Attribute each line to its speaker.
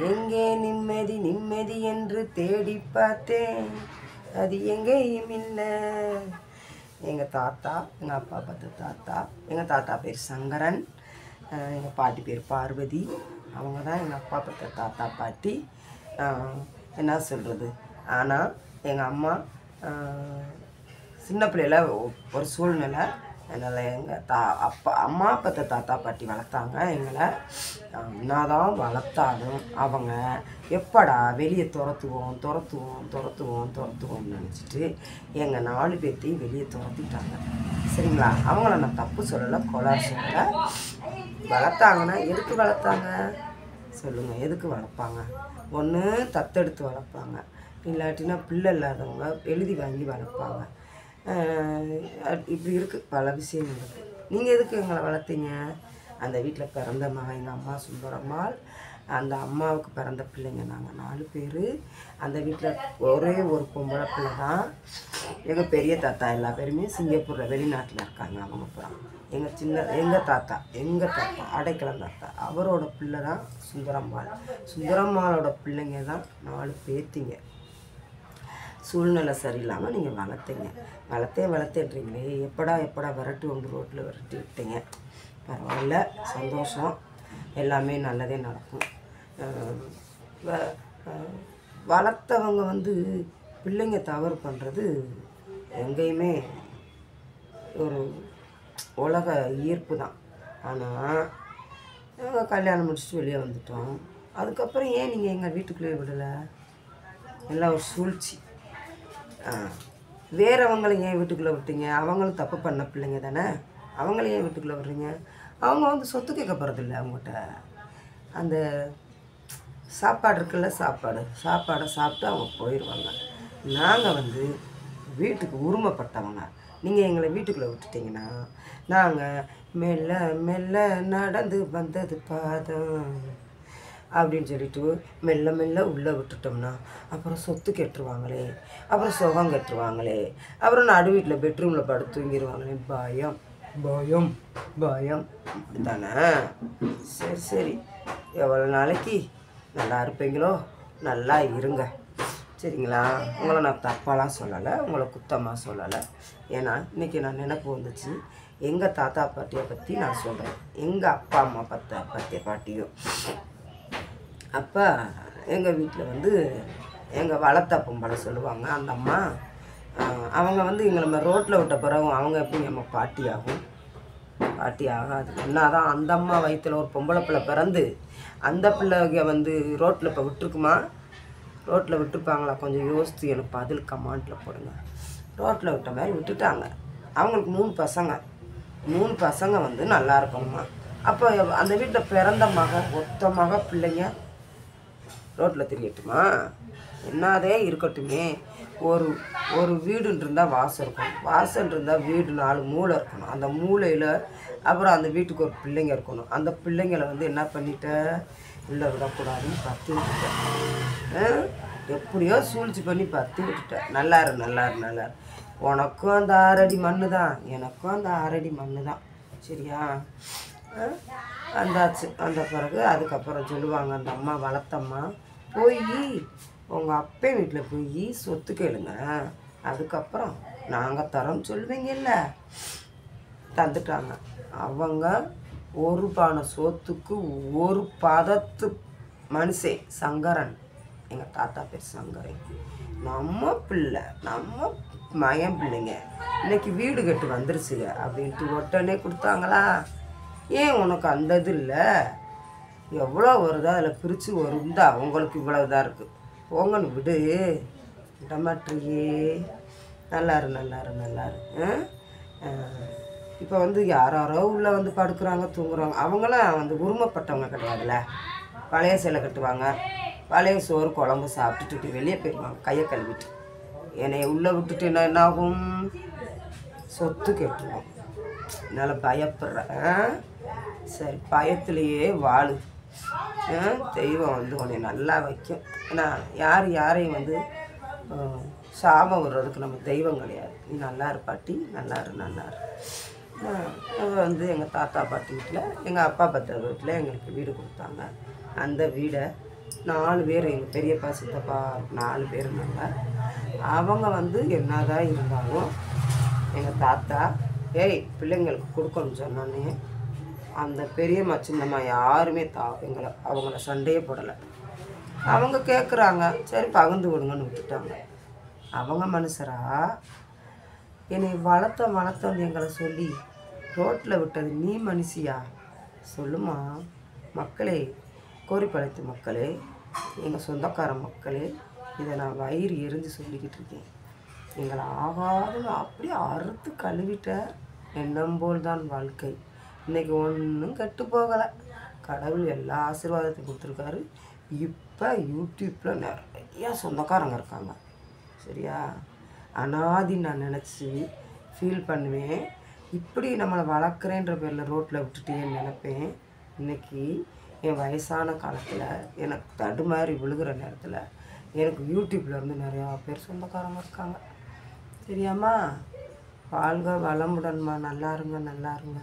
Speaker 1: எங்கே நிம்மதி நிம்மதி என்று தேடி பார்த்தேன், அது எங்கேயும் இல்லை. எங்கள் தாத்தா, எங்கள் அப்பா பார்த்த தாத்தா, எங்கள் தாத்தா பேர் சங்கரன், எங்கள் பாட்டி பேர் பார்வதி. அவங்க தான் எங்கள் அப்பா பார்த்த தாத்தா பாட்டி. என்ன சொல்கிறது, ஆனால் எங்கள் அம்மா சின்ன பிள்ளையில் ஒரு சூழ்நிலை, அதனால் எங்கள் அம்மா பார்த்த தாத்தா பாட்டி வளர்த்தாங்க எங்களை. என்னதான் வளர்த்தாலும் அவங்க எப்படா வெளியே துரத்துவோம்னு நினச்சிட்டு எங்கள் 4 பேர்த்தையும் வெளியே துரத்திட்டாங்க. சரிங்களா? அவங்கள நான் தப்பு சொல்லலை, கொலார் சொல்லலை. வளர்த்தாங்கன்னா எதுக்கு வளர்த்தாங்க சொல்லுங்கள்? எதுக்கு வளர்ப்பாங்க? ஒன்று தத்தெடுத்து வளர்ப்பாங்க, இல்லாட்டினா பிள்ளை இல்லாதவங்க எழுதி வாங்கி வளர்ப்பாங்க. இப்படி இருக்குது, பல விஷயங்கள் இருக்குது. நீங்கள் எதுக்கு எங்களை வளர்த்தீங்க? அந்த வீட்டில் பிறந்த மகன் எங்கள் அம்மா சுந்தரம்மாள். அந்த அம்மாவுக்கு பிறந்த பிள்ளைங்க நாங்கள் 4 பேர். அந்த வீட்டில் ஒரே ஒரு பொம்பளை பிள்ளை தான். எங்கள் பெரிய தாத்தா எல்லா பேருமே சிங்கப்பூரில் வெளிநாட்டில் இருக்காங்க. அவங்க அப்புறம் எங்கள் தாத்தா அடைக்கலம் தாத்தா, அவரோட பிள்ளை தான் சுந்தரம்மாளோட பிள்ளைங்க தான் 4 பேர்த்திங்க. சூழ்நிலை சரியில்லாமல் நீங்கள் வளர்த்தேன்றீங்களே, எப்படா விரட்டி ரோட்டில் விரட்டி விட்டீங்க. பரவாயில்ல, சந்தோஷம், எல்லாமே நல்லதே நடக்கும். வளர்த்தவங்க பிள்ளைங்க தவறு பண்ணுறது எங்கேயுமே ஒரு உலக ஈர்ப்பு தான். ஆனால் கல்யாணம் முடிச்சுட்டு வெளியே வந்துட்டோம். அதுக்கப்புறம் ஏன் நீங்கள் எங்கள் வீட்டுக்குள்ளே விடலை? எல்லாம் ஒரு சூழ்ச்சி. வேறவங்களை ஏன் வீட்டுக்குள்ளே விட்டீங்க? அவங்களும் தப்பு பண்ண பிள்ளைங்க தானே, அவங்கள ஏன் வீட்டுக்குள்ளே விடுறீங்க? அவங்க சொத்து கேட்க போகிறதில்ல. அவங்ககிட்ட அந்த சாப்பாடு இருக்குல்ல, சாப்பாடை சாப்பிட்டு அவங்க போயிடுவாங்க. நாங்கள் வீட்டுக்கு உரிமைப்பட்டவங்க. நீங்கள் எங்களை வீட்டுக்குள்ளே விட்டுட்டிங்கன்னா நாங்கள் மெல்ல மெல்ல நடந்து வந்தது பாதம் அப்படின்னு சொல்லிட்டு மெல்ல உள்ளே விட்டுட்டோம்னா அப்புறம் சொத்து கெட்டுருவாங்களே, அப்புறம் சுகம் கெட்டுருவாங்களே, அப்புறம் நடு வீட்டில் பெட்ரூமில் படுத்து தூங்கிடுவாங்களே. பயம் அப்படித்தானே? சரி, எவ்வளோ நாளைக்கு நல்லா இருப்பீங்களோ நல்லா இருங்க, சரிங்களா? உங்களை நான் தப்பாலாம் சொல்லலை, உங்களை குத்தமாக சொல்லலை. ஏன்னா இன்றைக்கி நான் நினைப்பு வந்துச்சு, எங்கள் தாத்தா பாட்டியை பற்றி நான் சொல்கிறேன், எங்கள் அப்பா அம்மா பாட்டியும். அப்போ எங்கள் வீட்டில் எங்கள் வளர்த்த பொம்பளை சொல்லுவாங்க, அந்த அம்மா அவங்க எங்களை ரோட்டில் விட்ட பிறகு அவங்க எப்படி நம்ம பாட்டி ஆகாது. என்னதான் அந்த அம்மா வயிற்றில் ஒரு பொம்பளை பிள்ளை பிறந்து அந்த பிள்ளைங்க ரோட்டில் இப்போ விட்டுருக்குமா? ரோட்டில் விட்டுருப்பாங்களா? கொஞ்சம் யோசித்து எனக்கு பதில் கமெண்ட்டில் போடுங்க. ரோட்டில் விட்ட மாதிரி விட்டுட்டாங்க. அவங்களுக்கு 3 பசங்க நல்லா இருக்கணுமா? அப்போ அந்த வீட்டில் பிறந்த ஒத்த பிள்ளைங்க ரோட்டில் திரியட்டுமா? என்னதே இருக்கட்டுமே. ஒரு வீடுன்னு இருந்தால் வாசல் இருந்தால் வீடு 4 மூளை இருக்கணும். அந்த மூளையில் அப்புறம் அந்த வீட்டுக்கு ஒரு பிள்ளைங்க இருக்கணும். அந்த பிள்ளைங்களை என்ன பண்ணிட்ட, உள்ளே விடக்கூடாதுன்னு பற்றி விட்டுட்டேன். எப்படியோ சூழ்ச்சி பண்ணி பற்றி விட்டுட்டேன். நல்லாரு. உனக்கும் அந்த 6 அடி மண்ணு தான், எனக்கும் அந்த 6 அடி மண்ணு தான், சரியா? வந்தாச்சு. வந்த பிறகு அதுக்கப்புறம் சொல்லுவாங்க, அந்த அம்மா வளர்த்தம்மா போய் உங்கள் அப்பா வீட்டில் போய் சொத்து கேளுங்க, அதுக்கப்புறம் நாங்கள் தரோம் சொல்லுவீங்கல்ல. தந்துட்டாங்க. அவங்க ஒரு பானை சொத்துக்கு ஒரு பதத்து மனுஷன் சங்கரன், எங்கள் தாத்தா பேர் சங்கரன். நம்ம பிள்ளை, நம்ம மகன் பிள்ளைங்க இன்னைக்கு வீடு கட்டு வந்துருச்சுங்க அப்படின்ட்டு உடனே கொடுத்தாங்களா? ஏன் உனக்கு அந்த இது இல்லை? எவ்வளோ வருதோ அதில் பிரித்து வருந்தா, உங்களுக்கு இவ்வளோ இதாக இருக்குது, போங்கன்னு விடு, விடமாட்டியே. நல்லாரு. இப்போ யாரோ உள்ளே படுக்கிறாங்க, தூங்குறாங்க. அவங்களாம் உரிமைப்பட்டவங்க கிடையாதுல்ல. பழைய சேலை கட்டுவாங்க, பழைய சோறு குழம்பு சாப்பிட்டுட்டு வெளியே போயிடுவாங்க கையை கழுவிட்டு. என்னை உள்ளே விட்டுட்டு என்ன ஆகும்? சொத்து கெட்டுருவோம். என்னால் பயப்படுறேன். சரி, பயத்திலேயே வாழு. தெய்வம் உன்னை நல்லா வைக்கும். ஏன்னா யாரையும் சாபம் வர்றதுக்கு நம்ம தெய்வம் கிடையாது. நீ நல்லா இரு பாட்டி, நல்லாரு. எங்கள் தாத்தா பாட்டி வீட்டில், எங்கள் அப்பா பாத்தா வீட்டில் எங்களுக்கு வீடு கொடுத்தாங்க. அந்த வீடை 4 பேர், எங்கள் பெரியப்பா சித்தப்பா 4 பேருனாங்க. அவங்க வந்து என்னதான் இருந்தாலும் எங்கள் தாத்தா பிள்ளைங்களுக்கு கொடுக்கணும்னு சொன்னோன்னே அந்த பெரியம்மா சின்னம்மா யாருமே அவங்கள சண்டையே போடலை. அவங்க கேட்குறாங்க, சரி பகிர்ந்து விடுங்கன்னு விட்டுட்டாங்க. அவங்க மனுஷரா என்னை வளர்த்தோன்னு எங்களை சொல்லி ரோட்டில் விட்டது நீ மனுஷியா? சொல்லுமா மக்களே, கோரிப்பாளையத்து மக்களே, எங்கள் சொந்தக்கார மக்களே, இதை நான் வயிறு எரிஞ்சு சொல்லிக்கிட்டு இருக்கேன். எங்களை ஆகாதுன்னு அப்படியே அறுத்து கழுவிட்ட எண்ணம் போல் தான் வாழ்க்கை. இன்றைக்கி ஒன்றும் கெட்டு போகலை. கடவுள் எல்லா ஆசீர்வாதத்தையும் கொடுத்துருக்காரு. இப்போ யூடியூப்பில் நிறையா சொந்தக்காரங்க இருக்காங்க. சரியா? அனாதி நான் நினச்சி ஃபீல் பண்ணுவேன். இப்படி நம்மளை வளர்க்குறேன்ற பேரில் ரோட்டில் விட்டுட்டேன்னு நினைப்பேன். இன்றைக்கி என் வயசான காலத்தில் எனக்கு தடுமாறி விழுகிற நேரத்தில் எனக்கு யூடியூப்பில் இருந்து நிறையா பேர் சொந்தக்காரங்க இருக்காங்க. சரியாம்மா? வாழ்க வளமுடன்மா. நல்லா இருங்க.